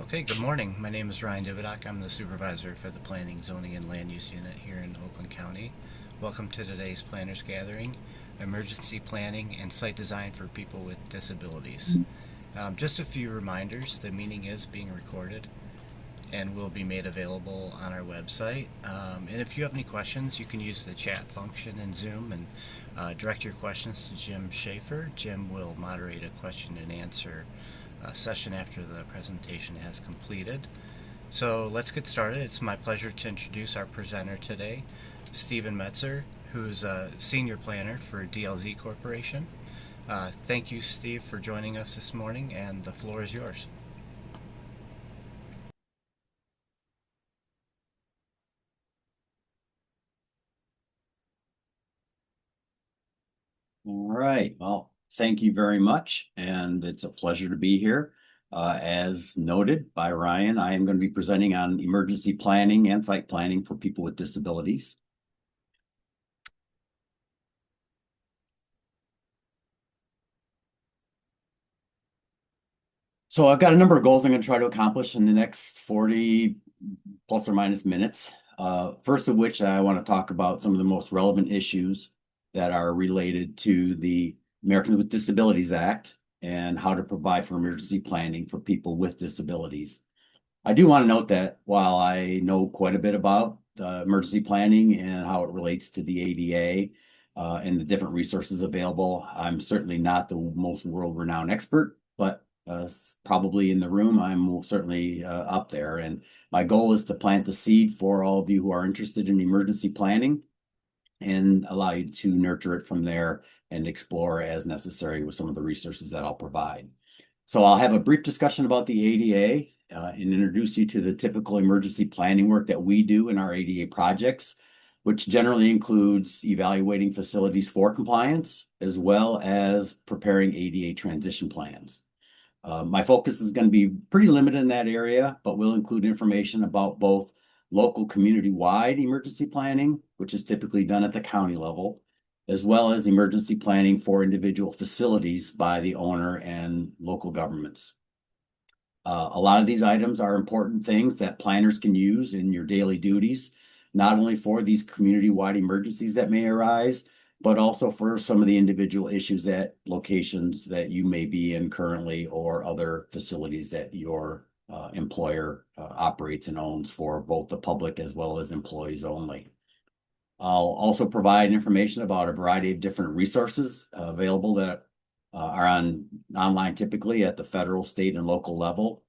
Okay, good morning. My name is Ryan Dividock. I'm the supervisor for the Planning, Zoning, and Land Use Unit here in Oakland County. Welcome to today's Planners Gathering, Emergency Planning and Site Design for People with Disabilities. Just a few reminders. The meeting is being recorded and will be made available on our website. And if you have any questions, you can use the chat function in Zoom and direct your questions to Jim Schaefer. Jim will moderate a question and answer session after the presentation has completed. So let's get started. It's my pleasure to introduce our presenter today, Stephen Metzer, who's a senior planner for DLZ Corporation. Thank you, Steve, for joining us this morning, and the floor is yours. All right. Well, thank you very much. And it's a pleasure to be here. As noted by Ryan, I am going to be presenting on emergency planning and site planning for people with disabilities. So I've got a number of goals I'm going to try to accomplish in the next 40 plus or minus minutes. First of which I want to talk about some of the most relevant issues that are related to the Americans with Disabilities Act and how to provide for emergency planning for people with disabilities. I do want to note that while I know quite a bit about emergency planning and how it relates to the ADA and the different resources available, I'm certainly not the most world-renowned expert, but probably in the room, I'm certainly up there. And my goal is to plant the seed for all of you who are interested in emergency planning and allow you to nurture it from there and explore as necessary with some of the resources that I'll provide. So I'll have a brief discussion about the ADA and introduce you to the typical emergency planning work that we do in our ADA projects, which generally includes evaluating facilities for compliance, as well as preparing ADA transition plans. My focus is going to be pretty limited in that area, but will include information about both local community-wide emergency planning, which is typically done at the county level, as well as emergency planning for individual facilities by the owner and local governments. A lot of these items are important things that planners can use in your daily duties, not only for these community-wide emergencies that may arise, but also for some of the individual issues at locations that you may be in currently or other facilities that your employer operates and owns for both the public as well as employees only. I'll also provide information about a variety of different resources available that are online typically at the federal, state, and local level.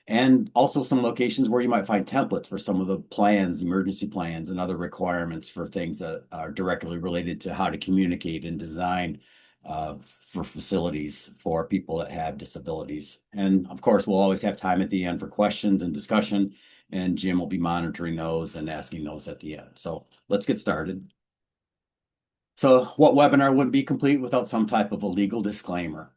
And also some locations where you might find templates for some of the plans, emergency plans, and other requirements for things that are directly related to how to communicate and design for facilities for people that have disabilities. And of course, we'll always have time at the end for questions and discussion, and Jim will be monitoring those and asking those at the end. So let's get started. So what webinar would be complete without some type of a legal disclaimer?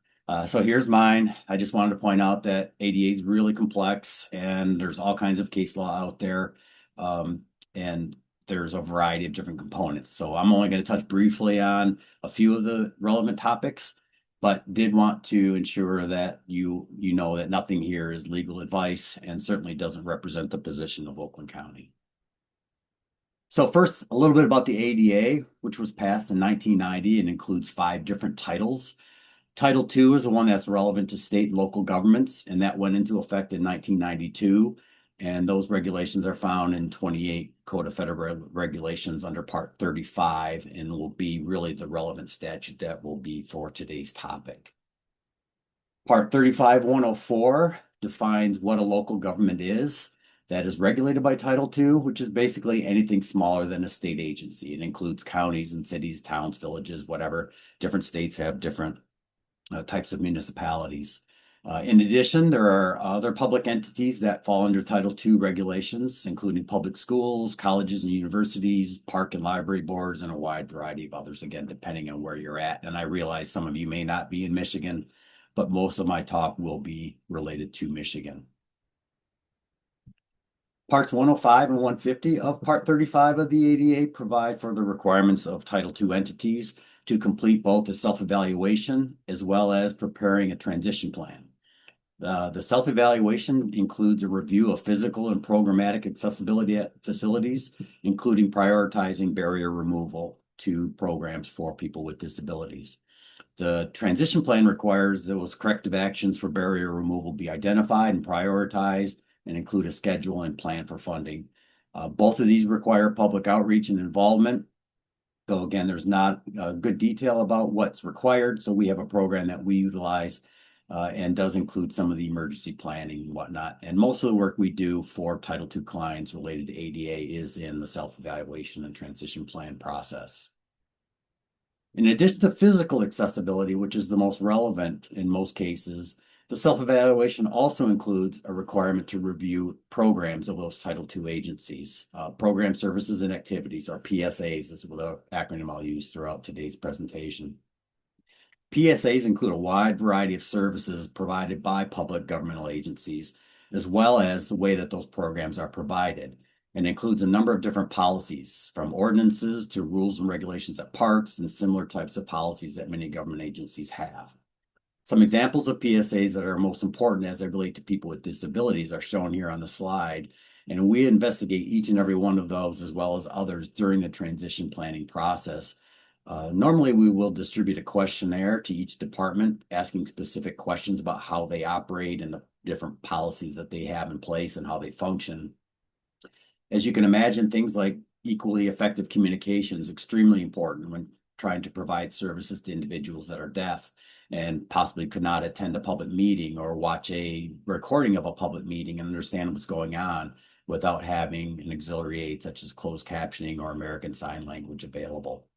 So here's mine. I just wanted to point out that ADA is really complex and there's all kinds of case law out there. And there's a variety of different components. So I'm only going to touch briefly on a few of the relevant topics, but did want to ensure that you know that nothing here is legal advice and certainly doesn't represent the position of Oakland County. So first, a little bit about the ADA, which was passed in 1990 and includes 5 different titles. Title II is the one that's relevant to state and local governments, and that went into effect in 1992. And those regulations are found in 28 Code of Federal Regulations under Part 35 and will be really the relevant statute that will be for today's topic. Part 35-104 defines what a local government is. That is regulated by Title II, which is basically anything smaller than a state agency. It includes counties and cities, towns, villages, whatever. Different states have different types of municipalities. In addition, there are other public entities that fall under Title II regulations, including public schools, colleges and universities, park and library boards, and a wide variety of others, again, depending on where you're at. And I realize some of you may not be in Michigan, but most of my talk will be related to Michigan. Parts 105 and 150 of Part 35 of the ADA provide for the requirements of Title II entities to complete both a self-evaluation as well as preparing a transition plan. The self-evaluation includes a review of physical and programmatic accessibility at facilities, including prioritizing barrier removal to programs for people with disabilities. The transition plan requires those corrective actions for barrier removal be identified and prioritized and include a schedule and plan for funding. Both of these require public outreach and involvement. So again, there's not good detail about what's required. So we have a program that we utilize and does include some of the emergency planning and whatnot. And most of the work we do for Title II clients related to ADA is in the self-evaluation and transition plan process. In addition to physical accessibility, which is the most relevant in most cases, the self-evaluation also includes a requirement to review programs of those Title II agencies. Program services and activities, or PSAs, is the acronym I'll use throughout today's presentation. PSAs include a wide variety of services provided by public governmental agencies, as well as the way that those programs are provided, and includes a number of different policies, from ordinances to rules and regulations at parks and similar types of policies that many government agencies have. Some examples of PSAs that are most important as they relate to people with disabilities are shown here on the slide, and we investigate each and every one of those as well as others during the transition planning process. Normally, we will distribute a questionnaire to each department asking specific questions about how they operate and the different policies that they have in place and how they function. As you can imagine, things like equally effective communication is extremely important when trying to provide services to individuals that are deaf and possibly could not attend a public meeting or watch a recording of a public meeting and understand what's going on without having an auxiliary aid such as closed captioning or American Sign Language available.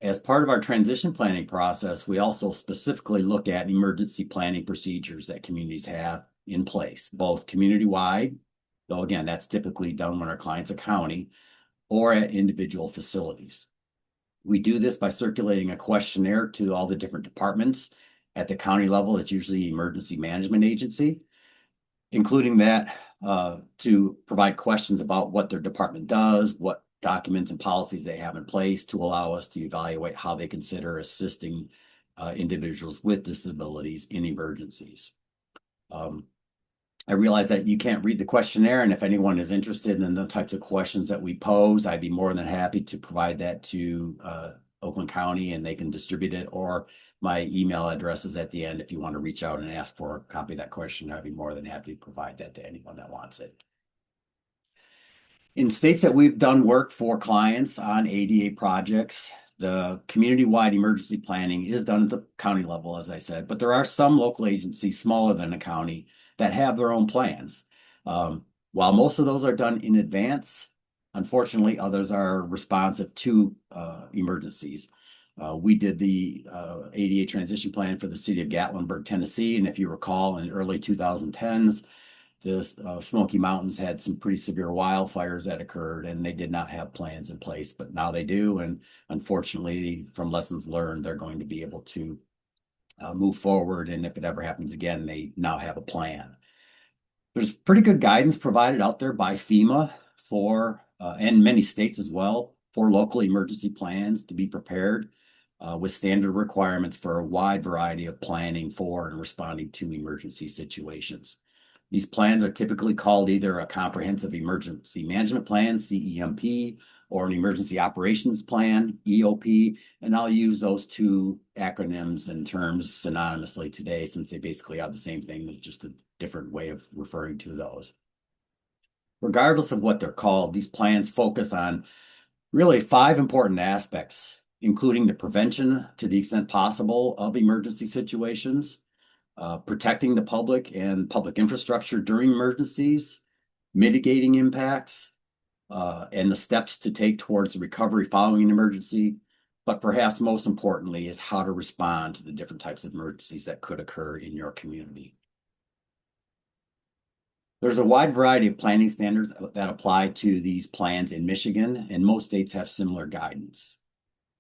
As part of our transition planning process, we also specifically look at emergency planning procedures that communities have in place, both community-wide, though again, that's typically done when our client's a county, or at individual facilities. We do this by circulating a questionnaire to all the different departments. At the county level, it's usually Emergency Management Agency, including that to provide questions about what their department does, what documents and policies they have in place to allow us to evaluate how they consider assisting individuals with disabilities in emergencies. I realize that you can't read the questionnaire, and if anyone is interested in the types of questions that we pose, I'd be more than happy to provide that to Oakland County, and they can distribute it, or my email address is at the end if you want to reach out and ask for a copy of that questionnaire. I'd be more than happy to provide that to anyone that wants it. In states that we've done work for clients on ADA projects, the community-wide emergency planning is done at the county level, as I said, but there are some local agencies smaller than a county that have their own plans. While most of those are done in advance, unfortunately, others are responsive to emergencies. We did the ADA transition plan for the city of Gatlinburg, Tennessee, and if you recall, in early 2010s, the Smoky Mountains had some pretty severe wildfires that occurred, and they did not have plans in place, but now they do. And unfortunately, from lessons learned, they're going to be able to move forward. And if it ever happens again, they now have a plan. There's pretty good guidance provided out there by FEMA for, and many states as well, for local emergency plans to be prepared with standard requirements for a wide variety of planning for and responding to emergency situations. These plans are typically called either a comprehensive emergency management plan, CEMP, or an emergency operations plan, EOP, and I'll use those two acronyms and terms synonymously today since they basically are the same thing, it's just a different way of referring to those. Regardless of what they're called, these plans focus on really 5 important aspects, including the prevention to the extent possible of emergency situations, protecting the public and public infrastructure during emergencies, mitigating impacts, and the steps to take towards the recovery following an emergency, but perhaps most importantly is how to respond to the different types of emergencies that could occur in your community. There's a wide variety of planning standards that apply to these plans in Michigan, and most states have similar guidance.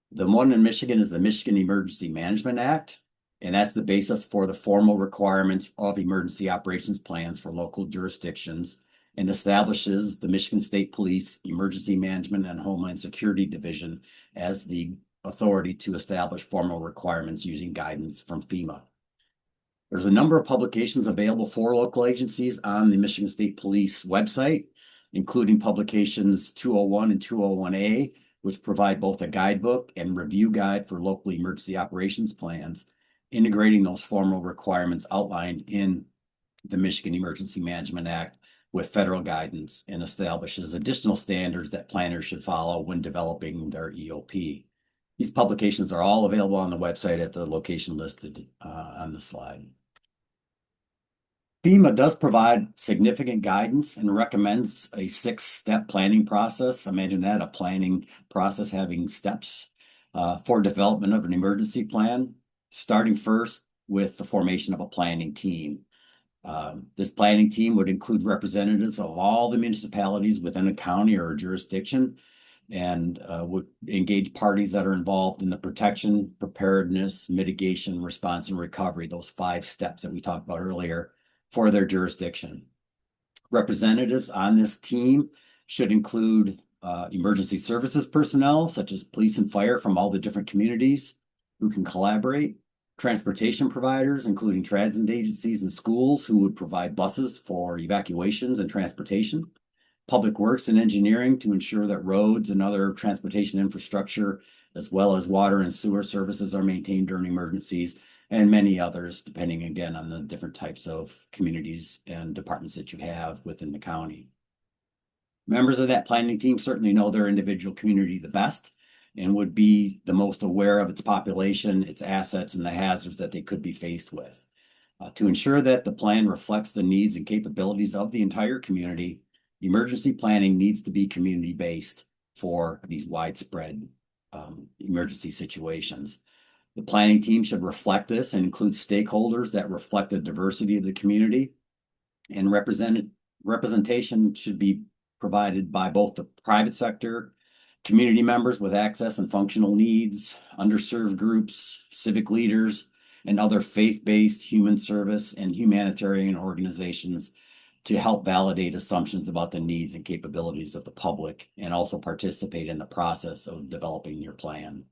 The one in Michigan is the Michigan Emergency Management Act, and that's the basis for the formal requirements of emergency operations plans for local jurisdictions and establishes the Michigan State Police Emergency Management and Homeland Security Division as the authority to establish formal requirements using guidance from FEMA. There's a number of publications available for local agencies on the Michigan State Police website, including publications 201 and 201A, which provide both a guidebook and review guide for local emergency operations plans, integrating those formal requirements outlined in the Michigan Emergency Management Act with federal guidance, and establishes additional standards that planners should follow when developing their EOP. These publications are all available on the website at the location listed on the slide. FEMA does provide significant guidance and recommends a 6-step planning process. Imagine that, a planning process having steps for development of an emergency plan, starting first with the formation of a planning team. This planning team would include representatives of all the municipalities within a county or a jurisdiction, and would engage parties that are involved in the protection, preparedness, mitigation, response, and recovery, those 5 steps that we talked about earlier, for their jurisdiction. Representatives on this team should include emergency services personnel, such as police and fire from all the different communities who can collaborate, transportation providers, including transit agencies and schools who would provide buses for evacuations and transportation, public works and engineering to ensure that roads and other transportation infrastructure, as well as water and sewer services, are maintained during emergencies, and many others, depending again on the different types of communities and departments that you have within the county. Members of that planning team certainly know their individual community the best and would be the most aware of its population, its assets, and the hazards that they could be faced with. To ensure that the plan reflects the needs and capabilities of the entire community, emergency planning needs to be community-based for these widespread emergency situations. The planning team should reflect this and include stakeholders that reflect the diversity of the community, and representation should be provided by both the private sector, community members with access and functional needs, underserved groups, civic leaders, and other faith-based human service and humanitarian organizations to help validate assumptions about the needs and capabilities of the public, and also participate in the process of developing your plan.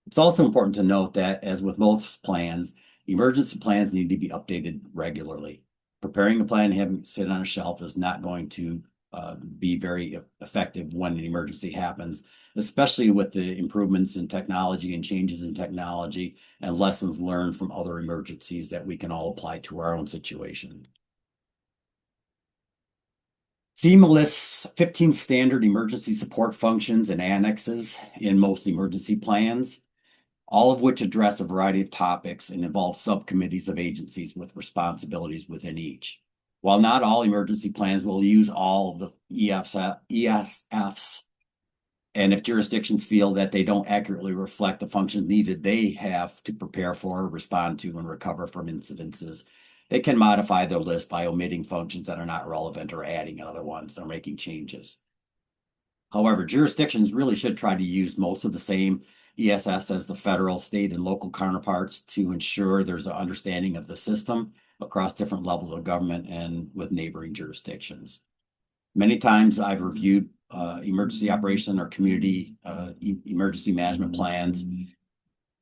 It's also important to note that, as with most plans, emergency plans need to be updated regularly. Preparing a plan and having it sit on a shelf is not going to be very effective when an emergency happens, especially with the improvements in technology and changes in technology and lessons learned from other emergencies that we can all apply to our own situation. FEMA lists 15 standard emergency support functions and annexes in most emergency plans, all of which address a variety of topics and involve subcommittees of agencies with responsibilities within each. While not all emergency plans will use all of the ESFs, and if jurisdictions feel that they don't accurately reflect the functions needed they have to prepare for, respond to, and recover from incidences, they can modify their list by omitting functions that are not relevant or adding other ones or making changes. However, jurisdictions really should try to use most of the same ESFs as the federal, state, and local counterparts to ensure there's an understanding of the system across different levels of government and with neighboring jurisdictions. Many times I've reviewed emergency operation or community emergency management plans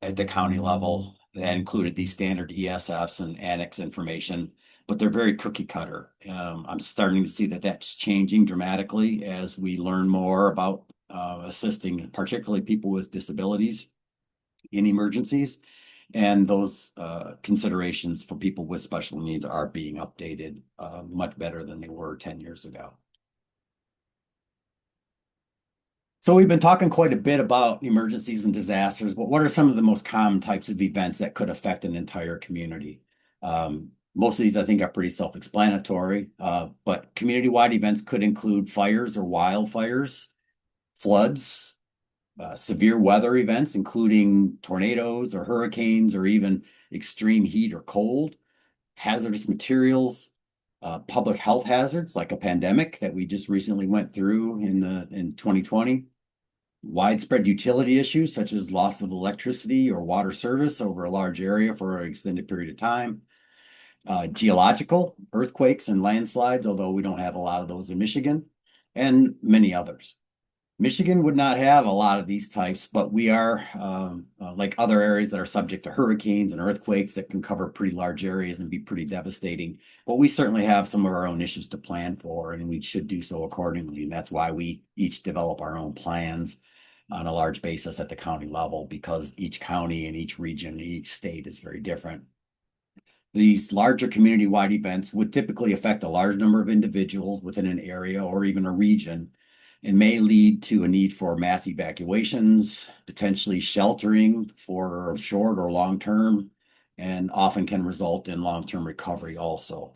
at the county level that included these standard ESFs and annex information, but they're very cookie cutter. I'm starting to see that that's changing dramatically as we learn more about assisting particularly people with disabilities in emergencies. And those considerations for people with special needs are being updated much better than they were 10 years ago. So we've been talking quite a bit about emergencies and disasters, but what are some of the most common types of events that could affect an entire community? Most of these I think are pretty self-explanatory, but community-wide events could include fires or wildfires, floods, severe weather events, including tornadoes or hurricanes, or even extreme heat or cold, hazardous materials, public health hazards like a pandemic that we just recently went through in 2020, widespread utility issues such as loss of electricity or water service over a large area for an extended period of time, geological, earthquakes and landslides, although we don't have a lot of those in Michigan, and many others. Michigan would not have a lot of these types, but we are like other areas that are subject to hurricanes and earthquakes that can cover pretty large areas and be pretty devastating. But we certainly have some of our own issues to plan for, and we should do so accordingly. And that's why we each develop our own plans on a large basis at the county level, because each county and each region and each state is very different. These larger community-wide events would typically affect a large number of individuals within an area or even a region, and may lead to a need for mass evacuations, potentially sheltering for short or long term, and often can result in long-term recovery also.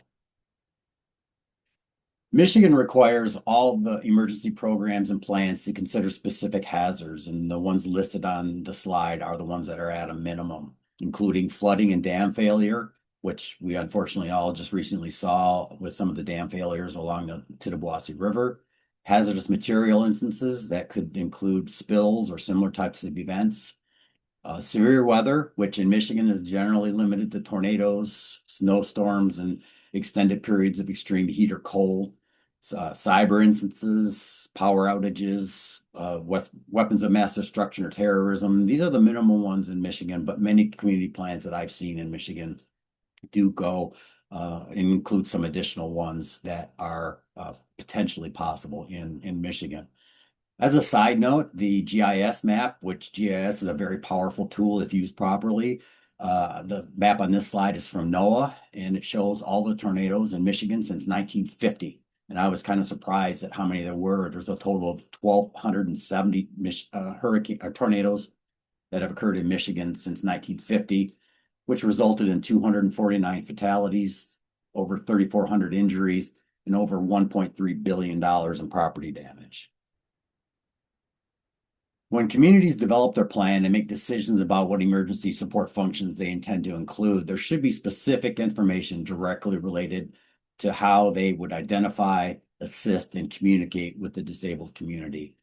Michigan requires all the emergency programs and plans to consider specific hazards, and the ones listed on the slide are the ones that are at a minimum, including flooding and dam failure, which we unfortunately all just recently saw with some of the dam failures along the Tittabawassee River. Hazardous material instances that could include spills or similar types of events. Severe weather, which in Michigan is generally limited to tornadoes, snowstorms, and extended periods of extreme heat or cold. Cyber instances, power outages, weapons of mass destruction or terrorism. These are the minimum ones in Michigan, but many community plans that I've seen in Michigan do go and include some additional ones that are potentially possible in Michigan. As a side note, the GIS map, which GIS is a very powerful tool if used properly. The map on this slide is from NOAA, and it shows all the tornadoes in Michigan since 1950. And I was kind of surprised at how many there were. There's a total of 1,270 tornadoes that have occurred in Michigan since 1950, which resulted in 249 fatalities, over 3,400 injuries, and over $1.3 billion in property damage. When communities develop their plan and make decisions about what emergency support functions they intend to include, there should be specific information directly related to how they would identify, assist, and communicate with the disabled community.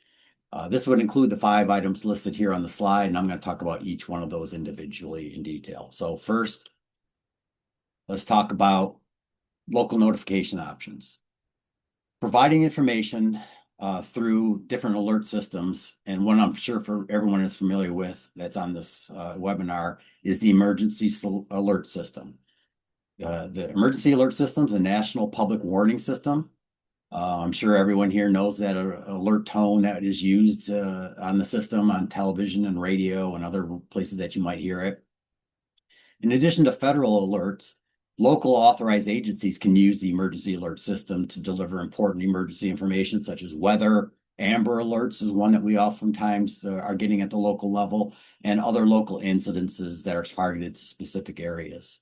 This would include the 5 items listed here on the slide, and I'm going to talk about each one of those individually in detail. So first, let's talk about local notification options. Providing information through different alert systems, and one I'm sure for everyone is familiar with that's on this webinar is the emergency alert system. The emergency alert system is a national public warning system. I'm sure everyone here knows that alert tone that is used on the system on television and radio and other places that you might hear it. In addition to federal alerts, local authorized agencies can use the emergency alert system to deliver important emergency information such as weather. Amber alerts is one that we oftentimes are getting at the local level, and other local incidences that are targeted to specific areas.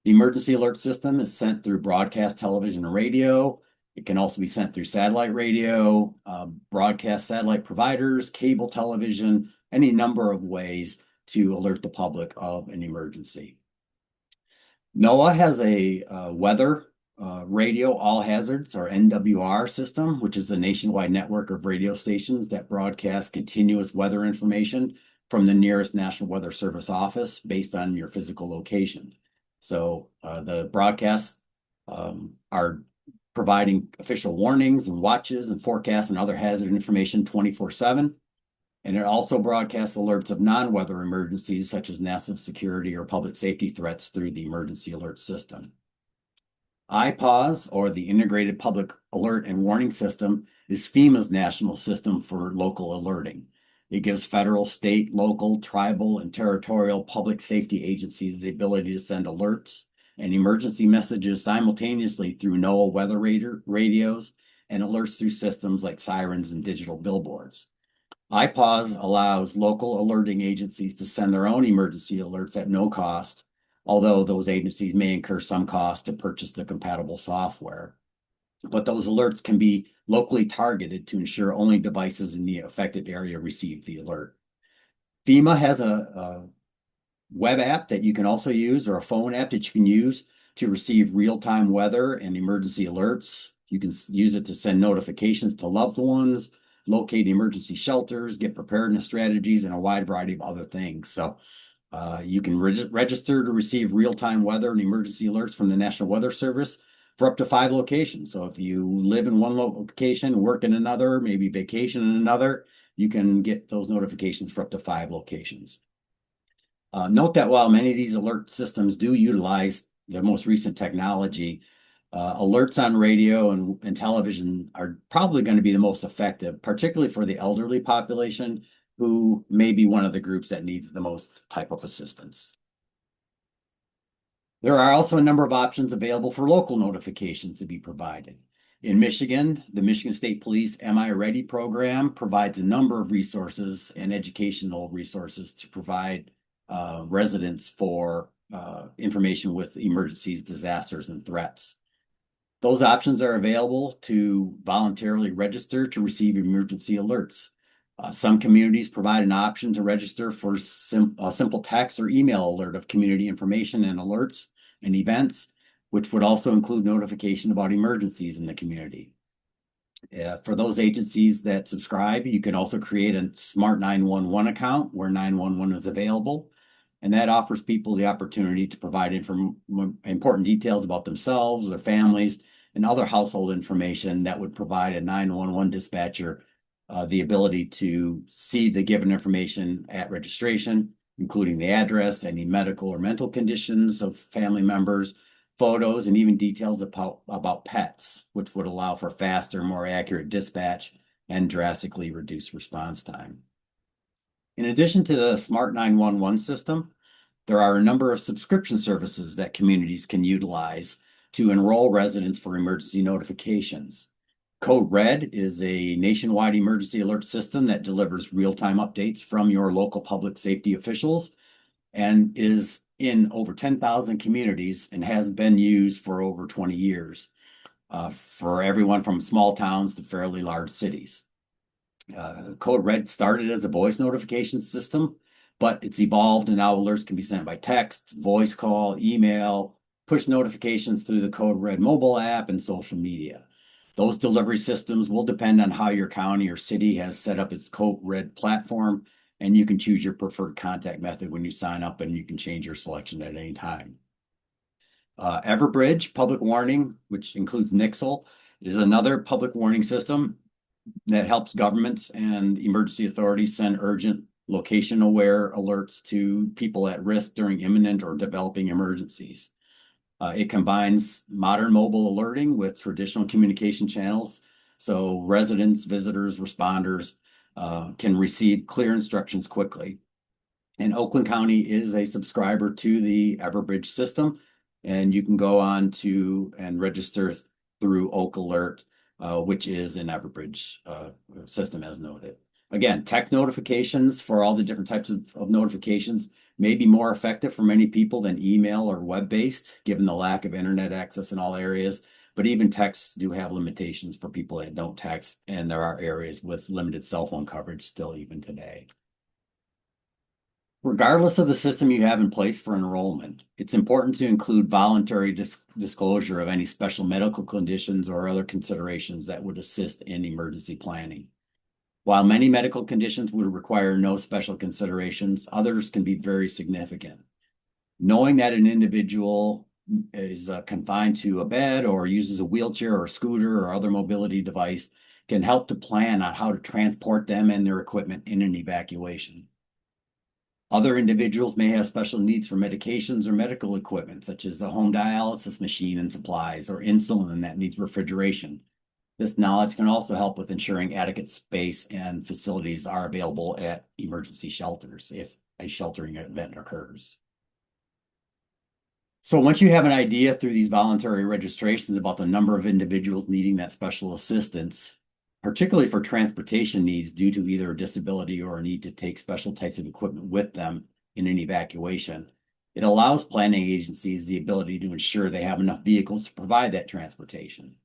The emergency alert system is sent through broadcast television and radio. It can also be sent through satellite radio, broadcast satellite providers, cable television, any number of ways to alert the public of an emergency. NOAA has a weather radio all hazards, or NWR system, which is a nationwide network of radio stations that broadcast continuous weather information from the nearest National Weather Service office based on your physical location. So the broadcasts are providing official warnings and watches and forecasts and other hazard information 24/7. And it also broadcasts alerts of non-weather emergencies such as national security or public safety threats through the emergency alert system. IPAWS, or the Integrated Public Alert and Warning System, is FEMA's national system for local alerting. It gives federal, state, local, tribal, and territorial public safety agencies the ability to send alerts and emergency messages simultaneously through NOAA weather radios and alerts through systems like sirens and digital billboards. IPAWS allows local alerting agencies to send their own emergency alerts at no cost, although those agencies may incur some cost to purchase the compatible software. But those alerts can be locally targeted to ensure only devices in the affected area receive the alert. FEMA has a web app that you can also use, or a phone app that you can use to receive real-time weather and emergency alerts. You can use it to send notifications to loved ones, locate emergency shelters, get preparedness strategies, and a wide variety of other things. So you can register to receive real-time weather and emergency alerts from the National Weather Service for up to 5 locations. So if you live in one location, work in another, maybe vacation in another, you can get those notifications for up to 5 locations. Note that while many of these alert systems do utilize the most recent technology, alerts on radio and television are probably going to be the most effective, particularly for the elderly population, who may be one of the groups that needs the most type of assistance. There are also a number of options available for local notifications to be provided. In Michigan, the Michigan State Police Am I Ready program provides a number of resources and educational resources to provide residents for information with emergencies, disasters, and threats. Those options are available to voluntarily register to receive emergency alerts. Some communities provide an option to register for a simple text or email alert of community information and alerts and events, which would also include notification about emergencies in the community. For those agencies that subscribe, you can also create a Smart 911 account where 911 is available. And that offers people the opportunity to provide important details about themselves, their families, and other household information that would provide a 911 dispatcher the ability to see the given information at registration, including the address, any medical or mental conditions of family members, photos, and even details about pets, which would allow for faster, more accurate dispatch and drastically reduce response time. In addition to the Smart 911 system, there are a number of subscription services that communities can utilize to enroll residents for emergency notifications. Code Red is a nationwide emergency alert system that delivers real-time updates from your local public safety officials and is in over 10,000 communities and has been used for over 20 years for everyone from small towns to fairly large cities. Code Red started as a voice notification system, but it's evolved and now alerts can be sent by text, voice call, email, push notifications through the Code Red mobile app, and social media. Those delivery systems will depend on how your county or city has set up its Code Red platform, and you can choose your preferred contact method when you sign up, and you can change your selection at any time. Everbridge Public Warning, which includes Nixle, is another public warning system that helps governments and emergency authorities send urgent location-aware alerts to people at risk during imminent or developing emergencies. It combines modern mobile alerting with traditional communication channels, so residents, visitors, responders can receive clear instructions quickly. And Oakland County is a subscriber to the Everbridge system, and you can go on to and register through Oak Alert, which is an Everbridge system as noted. Again, text notifications for all the different types of notifications may be more effective for many people than email or web-based, given the lack of internet access in all areas. But even texts do have limitations for people that don't text, and there are areas with limited cell phone coverage still even today. Regardless of the system you have in place for enrollment, it's important to include voluntary disclosure of any special medical conditions or other considerations that would assist in emergency planning. While many medical conditions would require no special considerations, others can be very significant. Knowing that an individual is confined to a bed or uses a wheelchair or a scooter or other mobility device can help to plan on how to transport them and their equipment in an evacuation. Other individuals may have special needs for medications or medical equipment, such as a home dialysis machine and supplies, or insulin that needs refrigeration. This knowledge can also help with ensuring adequate space and facilities are available at emergency shelters if a sheltering event occurs. So once you have an idea through these voluntary registrations about the number of individuals needing that special assistance, particularly for transportation needs due to either a disability or a need to take special types of equipment with them in an evacuation, it allows planning agencies the ability to ensure they have enough vehicles to provide that transportation.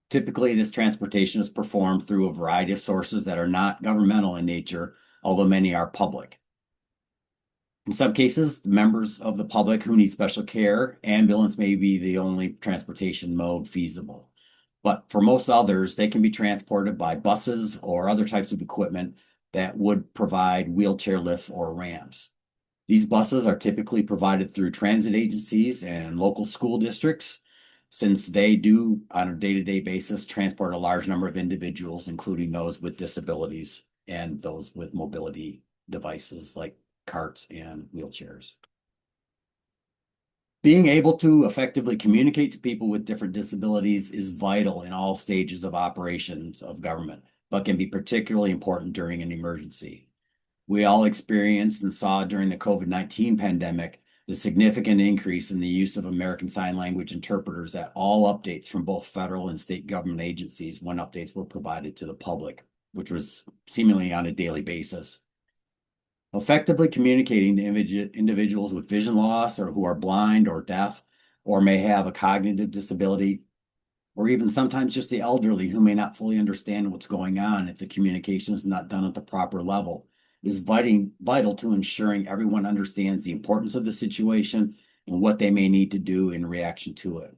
Typically, this transportation is performed through a variety of sources that are not governmental in nature, although many are public. In some cases, members of the public who need special care, ambulance may be the only transportation mode feasible. But for most others, they can be transported by buses or other types of equipment that would provide wheelchair lifts or ramps. These buses are typically provided through transit agencies and local school districts. since they do, on a day-to-day basis, transport a large number of individuals, including those with disabilities and those with mobility devices like carts and wheelchairs. Being able to effectively communicate to people with different disabilities is vital in all stages of operations of government, but can be particularly important during an emergency. We all experienced and saw during the COVID-19 pandemic the significant increase in the use of American Sign Language interpreters at all updates from both federal and state government agencies when updates were provided to the public, which was seemingly on a daily basis. Effectively communicating to individuals with vision loss or who are blind or deaf or may have a cognitive disability, or even sometimes just the elderly who may not fully understand what's going on if the communication is not done at the proper level, is vital to ensuring everyone understands the importance of the situation and what they may need to do in reaction to it.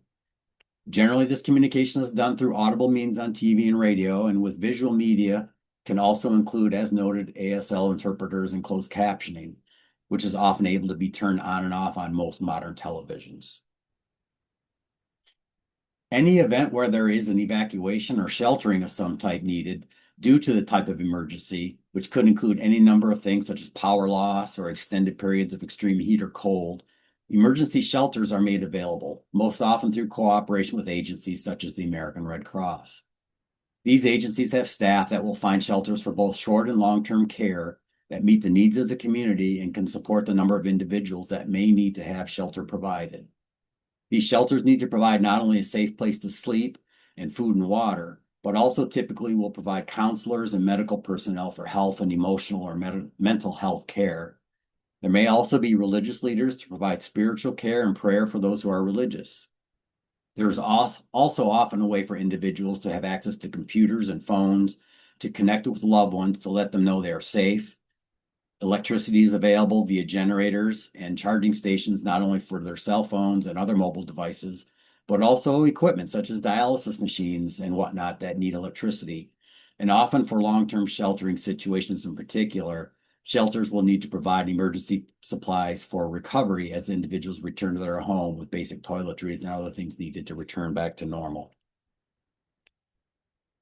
Generally, this communication is done through audible means on TV and radio, and with visual media can also include, as noted, ASL interpreters and closed captioning, which is often able to be turned on and off on most modern televisions. Any event where there is an evacuation or sheltering of some type needed due to the type of emergency, which could include any number of things such as power loss or extended periods of extreme heat or cold, emergency shelters are made available, most often through cooperation with agencies such as the American Red Cross. These agencies have staff that will find shelters for both short and long-term care that meet the needs of the community and can support the number of individuals that may need to have shelter provided. These shelters need to provide not only a safe place to sleep and food and water, but also typically will provide counselors and medical personnel for health and emotional or mental health care. There may also be religious leaders to provide spiritual care and prayer for those who are religious. There's also often a way for individuals to have access to computers and phones to connect with loved ones to let them know they are safe. Electricity is available via generators and charging stations, not only for their cell phones and other mobile devices, but also equipment such as dialysis machines and whatnot that need electricity. And often for long-term sheltering situations in particular, shelters will need to provide emergency supplies for recovery as individuals return to their home with basic toiletries and other things needed to return back to normal.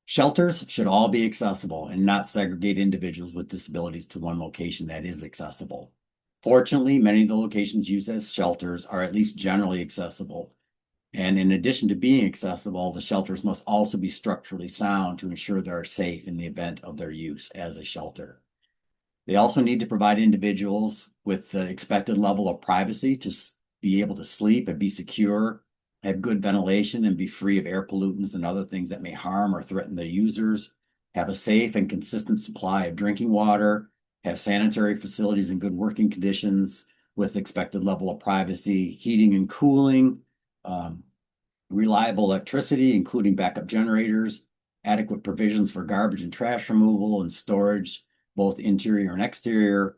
Shelters should all be accessible and not segregate individuals with disabilities to one location that is accessible. Fortunately, many of the locations used as shelters are at least generally accessible. And in addition to being accessible, the shelters must also be structurally sound to ensure they are safe in the event of their use as a shelter. They also need to provide individuals with the expected level of privacy to be able to sleep and be secure, have good ventilation and be free of air pollutants and other things that may harm or threaten the users, have a safe and consistent supply of drinking water, have sanitary facilities in good working conditions with expected level of privacy, heating and cooling, reliable electricity, including backup generators, adequate provisions for garbage and trash removal and storage, both interior and exterior,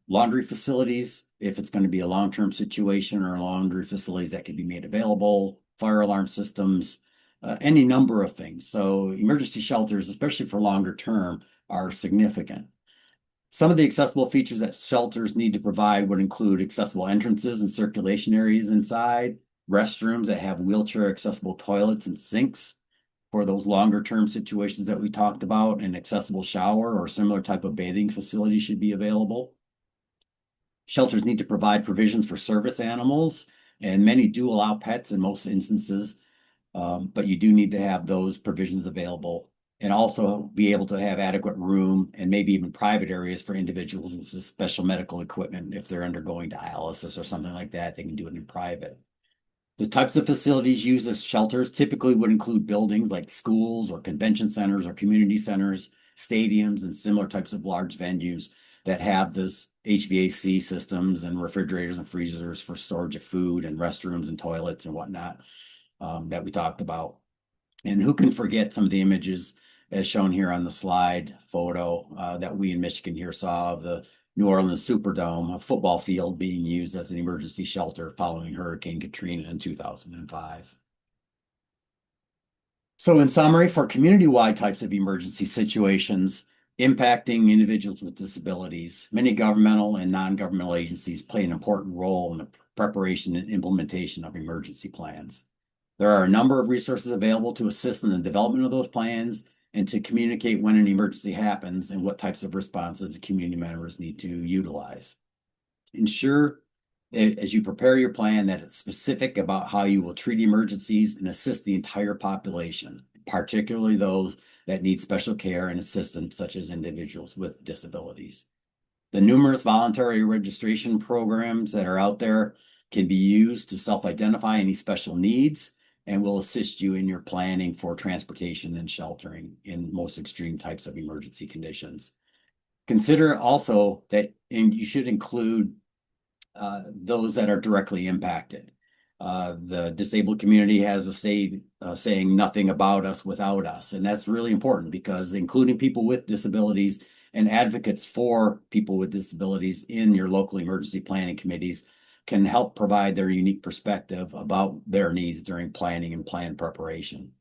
laundry facilities, if it's going to be a long-term situation, or laundry facilities that can be made available, fire alarm systems, any number of things. So emergency shelters, especially for longer term, are significant. Some of the accessible features that shelters need to provide would include accessible entrances and circulation areas inside, restrooms that have wheelchair accessible toilets and sinks for those longer term situations that we talked about, an accessible shower or similar type of bathing facility should be available. Shelters need to provide provisions for service animals, and many do allow pets in most instances, but you do need to have those provisions available, and also be able to have adequate room and maybe even private areas for individuals with special medical equipment. If they're undergoing dialysis or something like that, they can do it in private. The types of facilities used as shelters typically would include buildings like schools or convention centers or community centers, stadiums, and similar types of large venues that have this HVAC systems and refrigerators and freezers for storage of food and restrooms and toilets and whatnot that we talked about. And who can forget some of the images as shown here on the slide photo that we in Michigan here saw of the New Orleans Superdome, a football field being used as an emergency shelter following Hurricane Katrina in 2005. So in summary, for community-wide types of emergency situations impacting individuals with disabilities, many governmental and non-governmental agencies play an important role in the preparation and implementation of emergency plans. There are a number of resources available to assist in the development of those plans and to communicate when an emergency happens and what types of responses the community members need to utilize. Ensure as you prepare your plan that it's specific about how you will treat emergencies and assist the entire population, particularly those that need special care and assistance, such as individuals with disabilities. The numerous voluntary registration programs that are out there can be used to self-identify any special needs and will assist you in your planning for transportation and sheltering in most extreme types of emergency conditions. Consider also that you should include those that are directly impacted. The disabled community has a saying nothing about us without us. And that's really important because including people with disabilities and advocates for people with disabilities in your local emergency planning committees can help provide their unique perspective about their needs during planning and plan preparation.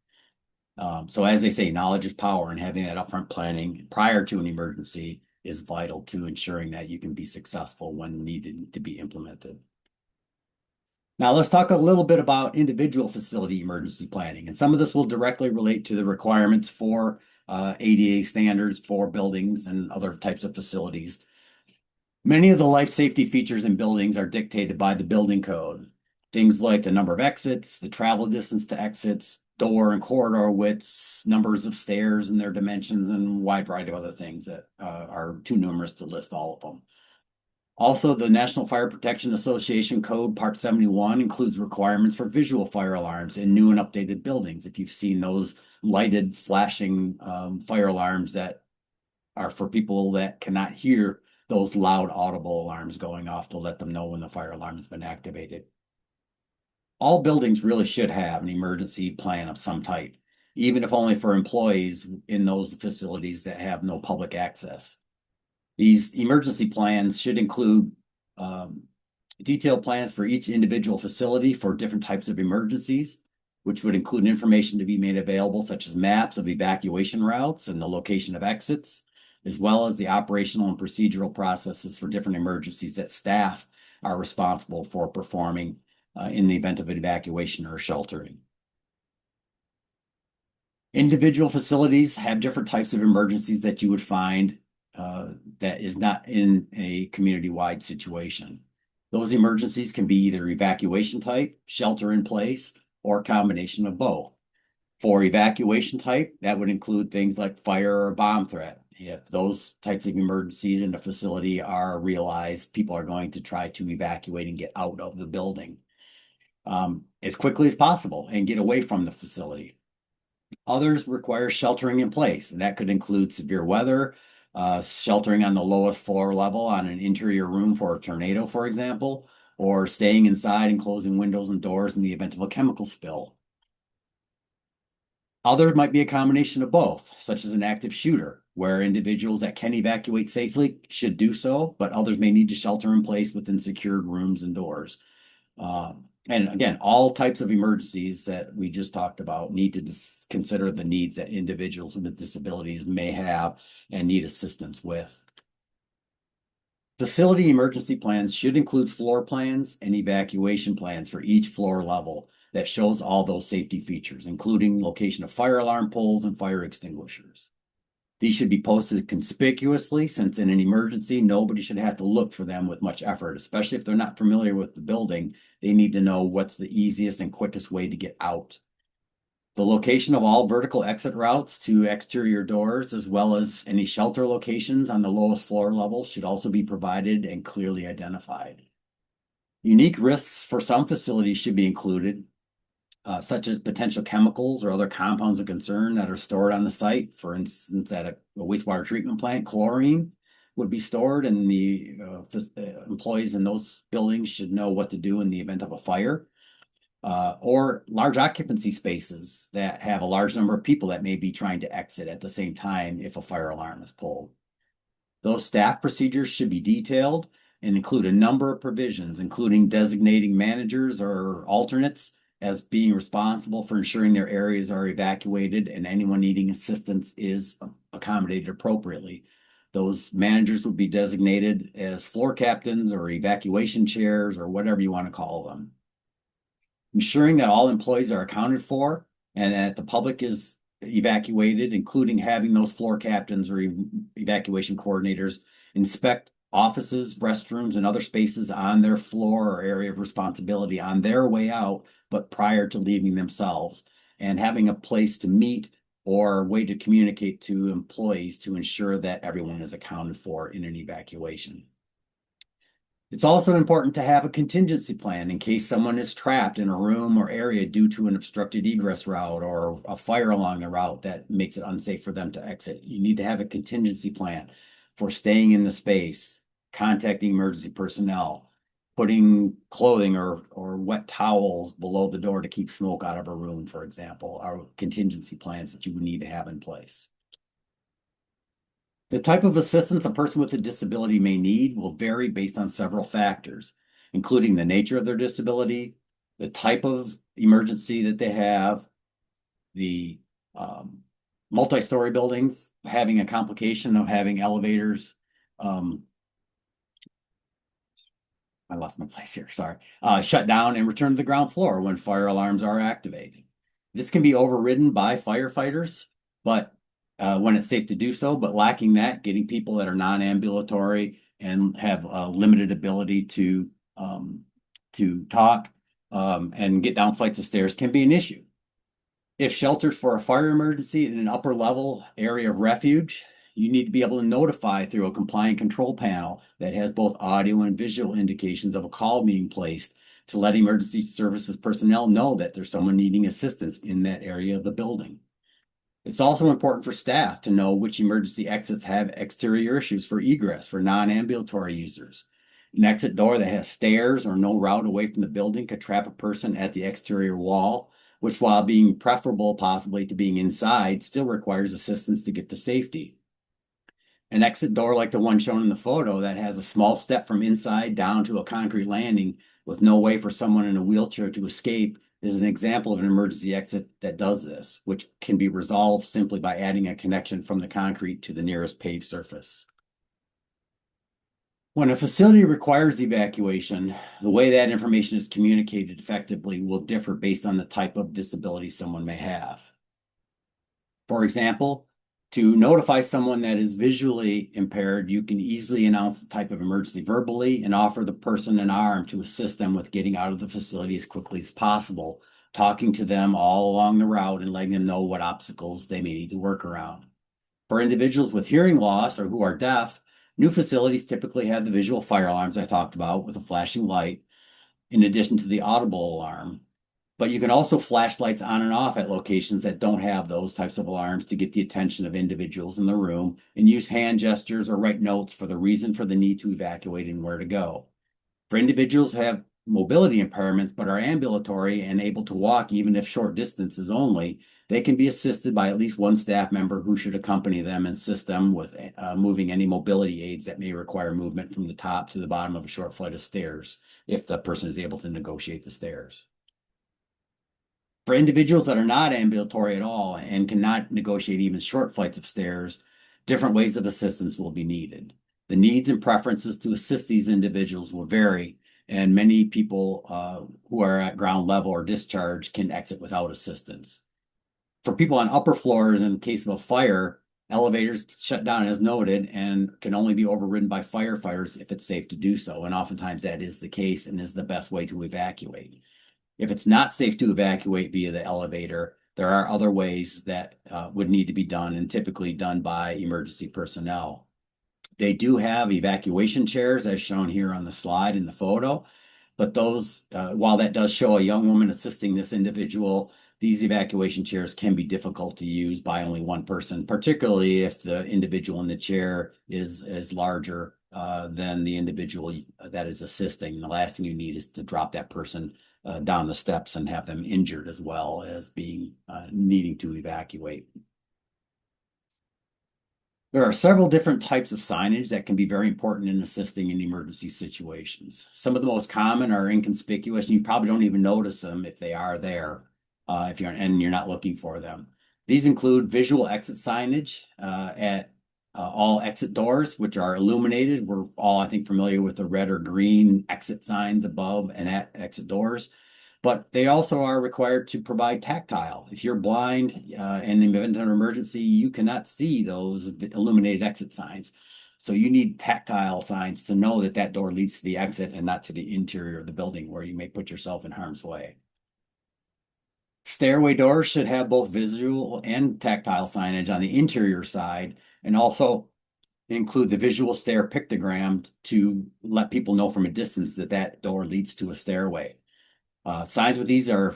So as they say, knowledge is power, and having that upfront planning prior to an emergency is vital to ensuring that you can be successful when needed to be implemented. Now let's talk a little bit about individual facility emergency planning. And some of this will directly relate to the requirements for ADA standards for buildings and other types of facilities. Many of the life safety features in buildings are dictated by the building code. Things like the number of exits, the travel distance to exits, door and corridor widths, numbers of stairs and their dimensions, and a wide variety of other things that are too numerous to list all of them. Also, the National Fire Protection Association Code Part 71 includes requirements for visual fire alarms in new and updated buildings. If you've seen those lighted flashing fire alarms that are for people that cannot hear those loud audible alarms going off to let them know when the fire alarm has been activated. All buildings really should have an emergency plan of some type, even if only for employees in those facilities that have no public access. These emergency plans should include detailed plans for each individual facility for different types of emergencies, which would include information to be made available, such as maps of evacuation routes and the location of exits, as well as the operational and procedural processes for different emergencies that staff are responsible for performing in the event of an evacuation or sheltering. Individual facilities have different types of emergencies that you would find that is not in a community-wide situation. Those emergencies can be either evacuation type, shelter in place, or a combination of both. For evacuation type, that would include things like fire or bomb threat. If those types of emergencies in the facility are realized, people are going to try to evacuate and get out of the building as quickly as possible and get away from the facility. Others require sheltering in place, and that could include severe weather, sheltering on the lowest floor level on an interior room for a tornado, for example, or staying inside and closing windows and doors in the event of a chemical spill. Others might be a combination of both, such as an active shooter, where individuals that can evacuate safely should do so, but others may need to shelter in place within secured rooms and doors. And again, all types of emergencies that we just talked about need to consider the needs that individuals with disabilities may have and need assistance with. Facility emergency plans should include floor plans and evacuation plans for each floor level that shows all those safety features, including location of fire alarm poles and fire extinguishers. These should be posted conspicuously, since in an emergency, nobody should have to look for them with much effort, especially if they're not familiar with the building. They need to know what's the easiest and quickest way to get out. The location of all vertical exit routes to exterior doors, as well as any shelter locations on the lowest floor level, should also be provided and clearly identified. Unique risks for some facilities should be included, such as potential chemicals or other compounds of concern that are stored on the site. For instance, at a wastewater treatment plant, chlorine would be stored, and the employees in those buildings should know what to do in the event of a fire. Or large occupancy spaces that have a large number of people that may be trying to exit at the same time if a fire alarm is pulled. Those staff procedures should be detailed and include a number of provisions, including designating managers or alternates as being responsible for ensuring their areas are evacuated and anyone needing assistance is accommodated appropriately. Those managers would be designated as floor captains or evacuation chairs or whatever you want to call them. ensuring that all employees are accounted for and that the public is evacuated, including having those floor captains or evacuation coordinators inspect offices, restrooms, and other spaces on their floor or area of responsibility on their way out, but prior to leaving themselves, and having a place to meet or way to communicate to employees to ensure that everyone is accounted for in an evacuation. It's also important to have a contingency plan in case someone is trapped in a room or area due to an obstructed egress route or a fire along the route that makes it unsafe for them to exit. You need to have a contingency plan for staying in the space, contacting emergency personnel, putting clothing or wet towels below the door to keep smoke out of a room, for example, are contingency plans that you would need to have in place. The type of assistance a person with a disability may need will vary based on several factors, including the nature of their disability, the type of emergency that they have, the multi-story buildings, having a complication of having elevators. I lost my place here, sorry. Shut down and return to the ground floor when fire alarms are activated. This can be overridden by firefighters, but when it's safe to do so, but lacking that, getting people that are non-ambulatory and have a limited ability to talk and get down flights of stairs can be an issue. If sheltered for a fire emergency in an upper level area of refuge, you need to be able to notify through a compliant control panel that has both audio and visual indications of a call being placed to let emergency services personnel know that there's someone needing assistance in that area of the building. It's also important for staff to know which emergency exits have exterior issues for egress for non-ambulatory users. An exit door that has stairs or no route away from the building could trap a person at the exterior wall, which, while being preferable possibly to being inside, still requires assistance to get to safety. An exit door like the one shown in the photo that has a small step from inside down to a concrete landing with no way for someone in a wheelchair to escape is an example of an emergency exit that does this, which can be resolved simply by adding a connection from the concrete to the nearest paved surface. When a facility requires evacuation, the way that information is communicated effectively will differ based on the type of disability someone may have. For example, to notify someone that is visually impaired, you can easily announce the type of emergency verbally and offer the person an arm to assist them with getting out of the facility as quickly as possible, talking to them all along the route and letting them know what obstacles they may need to work around. For individuals with hearing loss or who are deaf, new facilities typically have the visual fire alarms I talked about with a flashing light, in addition to the audible alarm. But you can also flash lights on and off at locations that don't have those types of alarms to get the attention of individuals in the room and use hand gestures or write notes for the reason for the need to evacuate and where to go. For individuals who have mobility impairments but are ambulatory and able to walk even if short distances only, they can be assisted by at least one staff member who should accompany them and assist them with moving any mobility aids that may require movement from the top to the bottom of a short flight of stairs if the person is able to negotiate the stairs. For individuals that are not ambulatory at all and cannot negotiate even short flights of stairs, different ways of assistance will be needed. The needs and preferences to assist these individuals will vary, and many people who are at ground level or discharge can exit without assistance. For people on upper floors, in case of a fire, elevators shut down as noted and can only be overridden by firefighters if it's safe to do so, and oftentimes that is the case and is the best way to evacuate. If it's not safe to evacuate via the elevator, there are other ways that would need to be done and typically done by emergency personnel. They do have evacuation chairs as shown here on the slide in the photo, but those, while that does show a young woman assisting this individual, these evacuation chairs can be difficult to use by only one person, particularly if the individual in the chair is larger than the individual that is assisting. The last thing you need is to drop that person down the steps and have them injured as well as being needing to evacuate. There are several different types of signage that can be very important in assisting in emergency situations. Some of the most common are inconspicuous, and you probably don't even notice them if they are there, if you're not looking for them. These include visual exit signage at all exit doors, which are illuminated. We're all, I think, familiar with the red or green exit signs above and at exit doors. but they also are required to provide tactile. If you're blind and in the event of an emergency, you cannot see those illuminated exit signs. So you need tactile signs to know that that door leads to the exit and not to the interior of the building where you may put yourself in harm's way. Stairway doors should have both visual and tactile signage on the interior side, and also include the visual stair pictogram to let people know from a distance that that door leads to a stairway. Signs with these are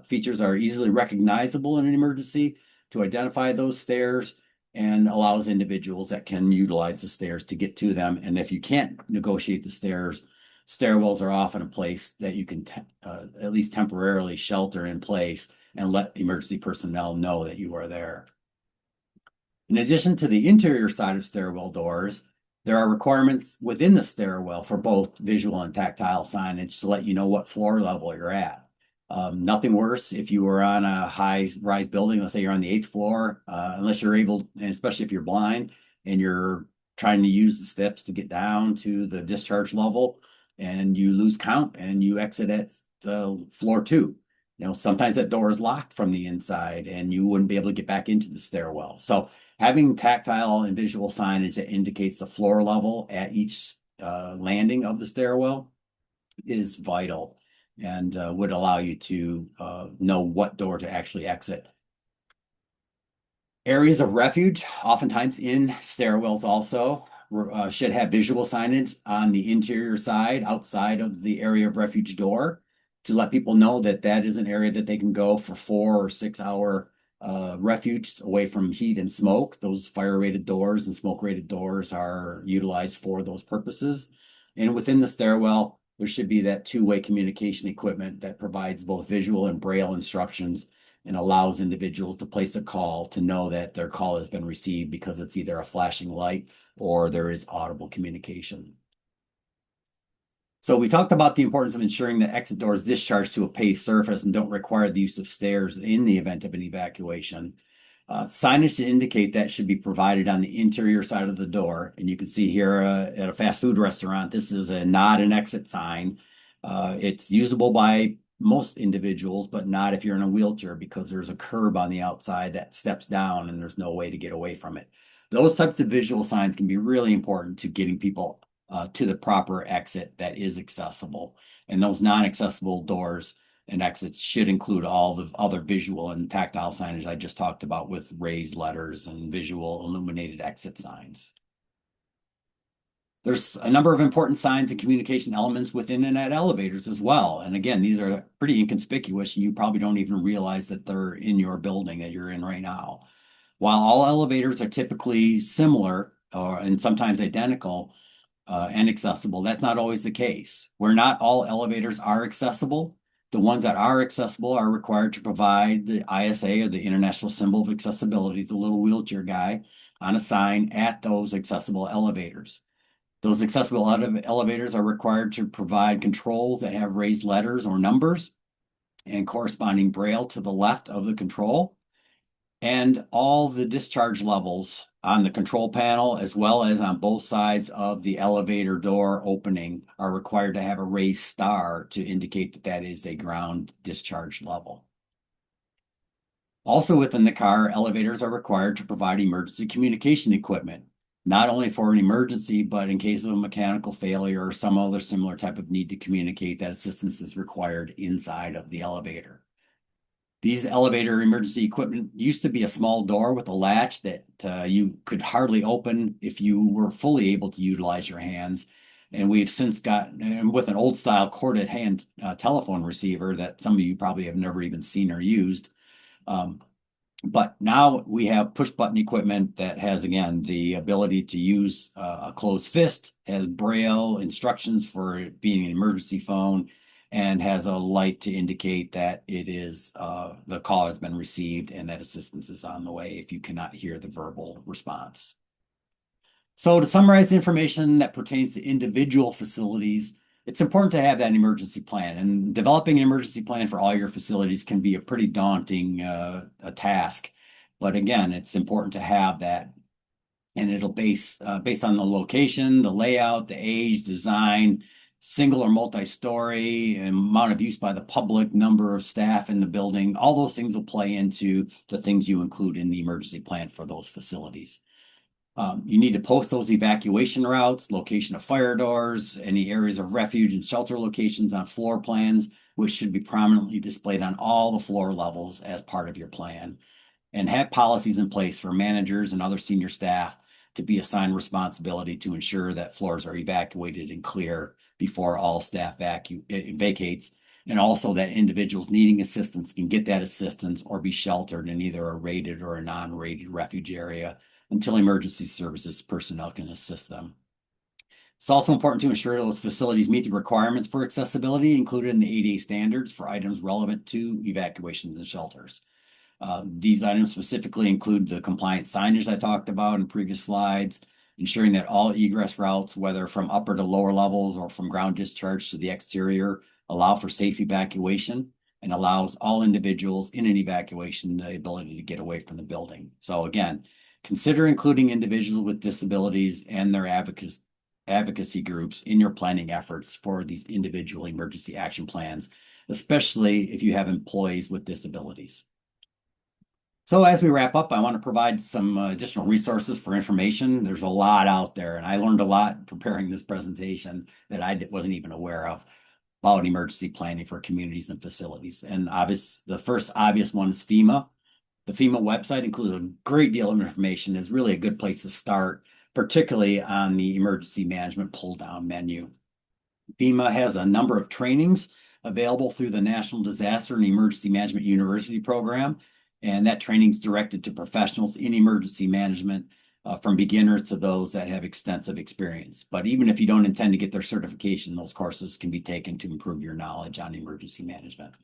features are easily recognizable in an emergency to identify those stairs and allows individuals that can utilize the stairs to get to them. And if you can't negotiate the stairs, stairwells are often a place that you can at least temporarily shelter in place and let emergency personnel know that you are there. In addition to the interior side of stairwell doors, there are requirements within the stairwell for both visual and tactile signage to let you know what floor level you're at. Nothing worse if you were on a high-rise building, let's say you're on the 8th floor, unless you're able, and especially if you're blind and you're trying to use the steps to get down to the discharge level and you lose count and you exit at the floor 2. Sometimes that door is locked from the inside and you wouldn't be able to get back into the stairwell. So having tactile and visual signage that indicates the floor level at each landing of the stairwell is vital and would allow you to know what door to actually exit. Areas of refuge, oftentimes in stairwells also, should have visual signage on the interior side outside of the area of refuge door to let people know that that is an area that they can go for 4 or 6 hour refuge away from heat and smoke. Those fire rated doors and smoke rated doors are utilized for those purposes. And within the stairwell, there should be that two-way communication equipment that provides both visual and braille instructions and allows individuals to place a call to know that their call has been received because it's either a flashing light or there is audible communication. So we talked about the importance of ensuring that exit doors discharge to a paved surface and don't require the use of stairs in the event of an evacuation. Signage to indicate that should be provided on the interior side of the door. And you can see here at a fast food restaurant, this is a not an exit sign. It's usable by most individuals, but not if you're in a wheelchair because there's a curb on the outside that steps down and there's no way to get away from it. Those types of visual signs can be really important to getting people to the proper exit that is accessible. And those non-accessible doors and exits should include all the other visual and tactile signage I just talked about with raised letters and visual illuminated exit signs. There's a number of important signs and communication elements within and at elevators as well. And again, these are pretty inconspicuous. You probably don't even realize that they're in your building that you're in right now. While all elevators are typically similar and sometimes identical, and accessible. That's not always the case. Where not all elevators are accessible, the ones that are accessible are required to provide the ISA or the International Symbol of Accessibility, the little wheelchair guy, on a sign at those accessible elevators. Those accessible elevators are required to provide controls that have raised letters or numbers and corresponding braille to the left of the control. And all the discharge levels on the control panel, as well as on both sides of the elevator door opening, are required to have a raised star to indicate that that is a ground discharge level. Also within the car, elevators are required to provide emergency communication equipment, not only for an emergency, but in case of a mechanical failure or some other similar type of need to communicate that assistance is required inside of the elevator. These elevator emergency equipment used to be a small door with a latch that you could hardly open if you were fully able to utilize your hands. And we've since got, and with an old style corded hand telephone receiver that some of you probably have never even seen or used. But now we have push button equipment that has, again, the ability to use a closed fist, has braille instructions for it being an emergency phone, and has a light to indicate that it is the call has been received and that assistance is on the way if you cannot hear the verbal response. So to summarize the information that pertains to individual facilities, it's important to have that emergency plan, and developing an emergency plan for all your facilities can be a pretty daunting a task. But again, it's important to have that, and it'll based on the location, the layout, the age, design, single or multi-story, amount of use by the public, number of staff in the building. All those things will play into the things you include in the emergency plan for those facilities. You need to post those evacuation routes, location of fire doors, any areas of refuge and shelter locations on floor plans, which should be prominently displayed on all the floor levels as part of your plan. And have policies in place for managers and other senior staff to be assigned responsibility to ensure that floors are evacuated and clear before all staff vacates, and also that individuals needing assistance can get that assistance or be sheltered in either a rated or a non-rated refuge area until emergency services personnel can assist them. It's also important to ensure those facilities meet the requirements for accessibility included in the ADA standards for items relevant to evacuations and shelters. These items specifically include the compliant signage I talked about in previous slides, ensuring that all egress routes, whether from upper to lower levels or from ground discharge to the exterior, allow for safe evacuation and allows all individuals in an evacuation the ability to get away from the building. So again, consider including individuals with disabilities and their advocacy groups in your planning efforts for these individual emergency action plans, especially if you have employees with disabilities. So as we wrap up, I want to provide some additional resources for information. There's a lot out there, and I learned a lot preparing this presentation that I wasn't even aware of about emergency planning for communities and facilities. And the first obvious one is FEMA. The FEMA website includes a great deal of information. It's really a good place to start, particularly on the emergency management pull-down menu. FEMA has a number of trainings available through the National Disaster and Emergency Management University program. And that training is directed to professionals in emergency management, from beginners to those that have extensive experience. But even if you don't intend to get their certification, those courses can be taken to improve your knowledge on emergency management.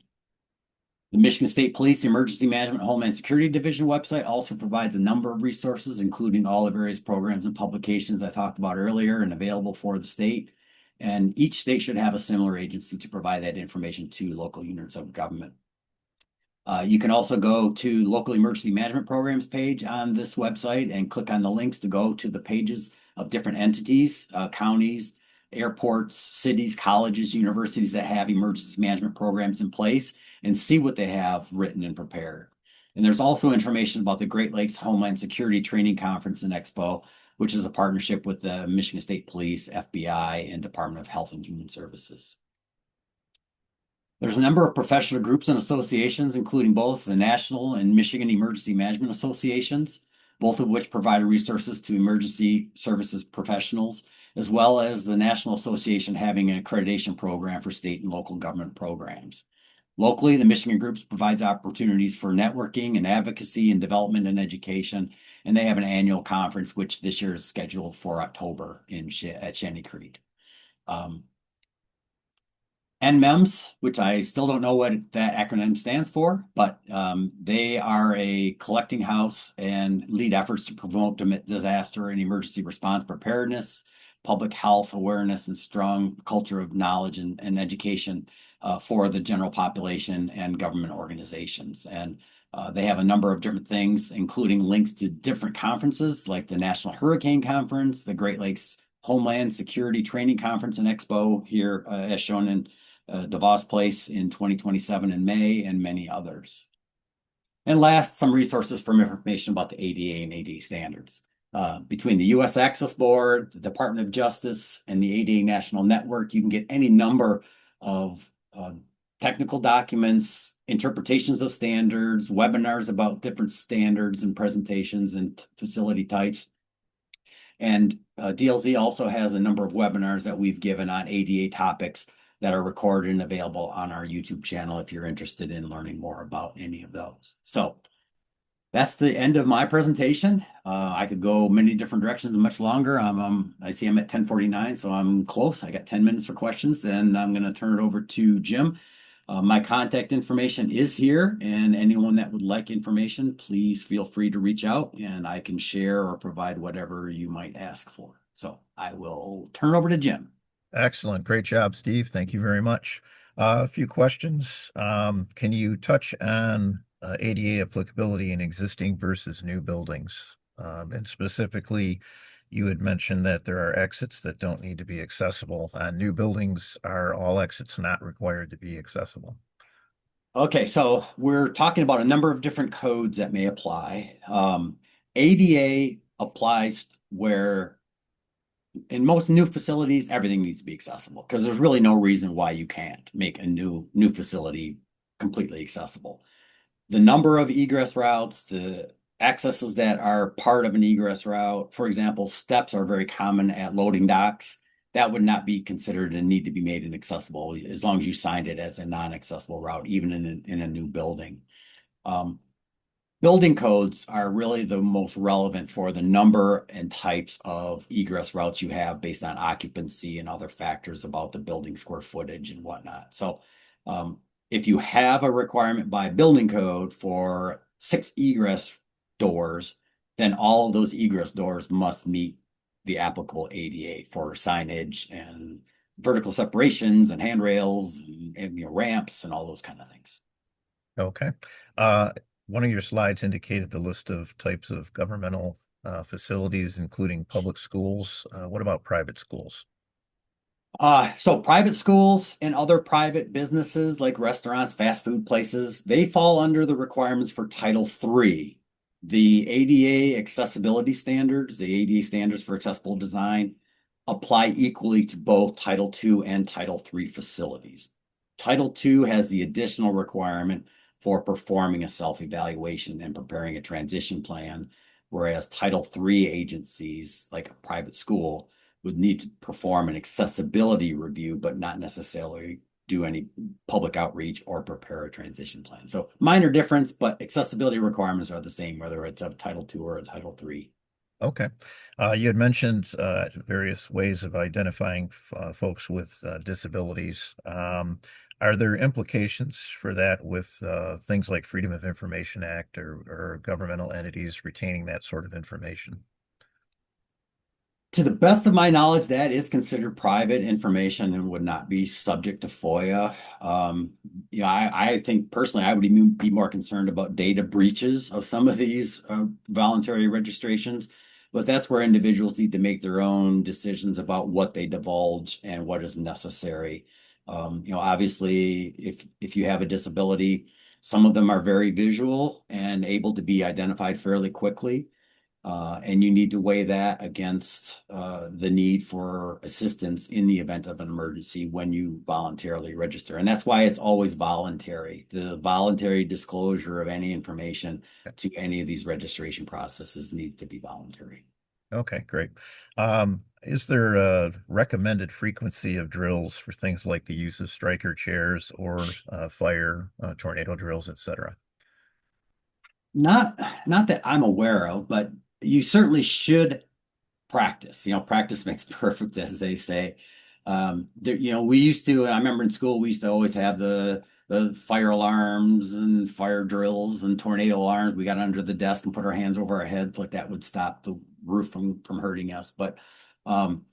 The Michigan State Police Emergency Management Homeland Security Division website also provides a number of resources, including all the various programs and publications I talked about earlier and available for the state. And each state should have a similar agency to provide that information to local units of government. You can also go to local emergency management programs page on this website and click on the links to go to the pages of different entities, counties, airports, cities, colleges, universities that have emergency management programs in place and see what they have written and prepared. And there's also information about the Great Lakes Homeland Security Training Conference and Expo, which is a partnership with the Michigan State Police, FBI, and Department of Health and Human Services. There's a number of professional groups and associations, including both the National and Michigan Emergency Management Associations, both of which provide resources to emergency services professionals, as well as the National Association having an accreditation program for state and local government programs. Locally, the Michigan Groups provides opportunities for networking and advocacy and development and education, and they have an annual conference, which this year is scheduled for October at Shanty Creek. NMEMS, which I still don't know what that acronym stands for, but they are a collecting house and lead efforts to promote disaster and emergency response preparedness, public health awareness, and strong culture of knowledge and education for the general population and government organizations. And they have a number of different things, including links to different conferences like the National Hurricane Conference, the Great Lakes Homeland Security Training Conference and Expo here, as shown in DeVos Place in 2027 in May, and many others. And last, some resources for information about the ADA and ADA standards. Between the U.S. Access Board, the Department of Justice, and the ADA National Network, you can get any number of technical documents, interpretations of standards, webinars about different standards and presentations and facility types. And DLZ also has a number of webinars that we've given on ADA topics that are recorded and available on our YouTube channel if you're interested in learning more about any of those. So that's the end of my presentation. I could go many different directions and much longer. I see I'm at 10:49, so I'm close. I got 10 minutes for questions, and I'm going to turn it over to Jim. My contact information is here, and anyone that would like information, please feel free to reach out, and I can share or provide whatever you might ask for. So I will turn it over to Jim. Excellent. Great job, Steve. Thank you very much. A few questions. Can you touch on ADA applicability in existing versus new buildings? And specifically, you had mentioned that there are exits that don't need to be accessible. New buildings, are all exits not required to be accessible? Okay, so we're talking about a number of different codes that may apply. ADA applies where in most new facilities, everything needs to be accessible because there's really no reason why you can't make a new facility completely accessible. The number of egress routes, the accesses that are part of an egress route, for example, steps are very common at loading docks. That would not be considered and need to be made inaccessible as long as you signed it as a non-accessible route, even in a new building. Um, Building codes are really the most relevant for the number and types of egress routes you have based on occupancy and other factors about the building square footage and whatnot. So, if you have a requirement by building code for 6 egress doors, then all of those egress doors must meet the applicable ADA for signage and vertical separations and handrails and ramps and all those kind of things. Okay. Uh, One of your slides indicated the list of types of governmental facilities, including public schools. What about private schools? So private schools and other private businesses like restaurants, fast food places, they fall under the requirements for Title III. The ADA accessibility standards, the ADA standards for accessible design, apply equally to both Title II and Title III facilities. Title II has the additional requirement for performing a self-evaluation and preparing a transition plan, whereas Title III agencies, like a private school, would need to perform an accessibility review, but not necessarily do any public outreach or prepare a transition plan. So minor difference, but accessibility requirements are the same, whether it's a Title II or a Title III. Okay. You had mentioned various ways of identifying folks with disabilities. Are there implications for that with things like Freedom of Information Act or governmental entities retaining that sort of information? To the best of my knowledge, that is considered private information and would not be subject to FOIA. I think personally, I would even be more concerned about data breaches of some of these voluntary registrations, but that's where individuals need to make their own decisions about what they divulge and what is necessary. Obviously, if you have a disability, some of them are very visual and able to be identified fairly quickly. And you need to weigh that against the need for assistance in the event of an emergency when you voluntarily register. And that's why it's always voluntary. The voluntary disclosure of any information to any of these registration processes need to be voluntary. Okay, great. Is there a recommended frequency of drills for things like the use of striker chairs or fire, tornado drills, etc.? Not not that I'm aware of, but you certainly should practice. Practice makes perfect, as they say. We used to, I remember in school, we used to always have the fire alarms and fire drills and tornado alarms. We got under the desk and put our hands over our heads like that would stop the roof from hurting us. But um,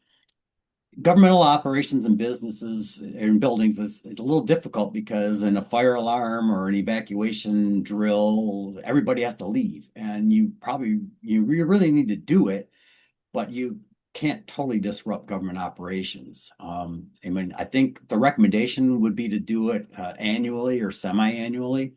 governmental operations and businesses and buildings is a little difficult because in a fire alarm or an evacuation drill, everybody has to leave, and you really need to do it, but you can't totally disrupt government operations. I think the recommendation would be to do it annually or semi-annually.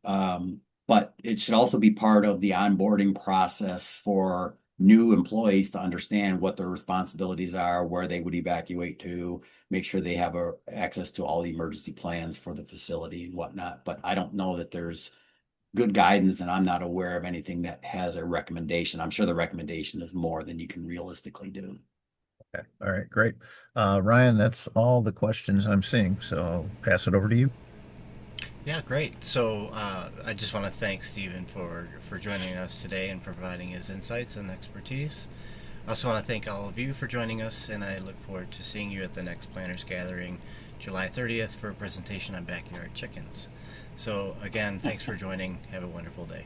But it should also be part of the onboarding process for new employees to understand what their responsibilities are, where they would evacuate to, make sure they have access to all the emergency plans for the facility and whatnot. But I don't know that there's good guidance, and I'm not aware of anything that has a recommendation. I'm sure the recommendation is more than you can realistically do. Okay. All right, great. Ryan, that's all the questions I'm seeing, so I'll pass it over to you. Yeah, great. So I just want to thank Stephen for joining us today and providing his insights and expertise. I also want to thank all of you for joining us, and I look forward to seeing you at the next Planners Gathering, July 30th, for a presentation on backyard chickens. So again, thanks for joining. Have a wonderful day.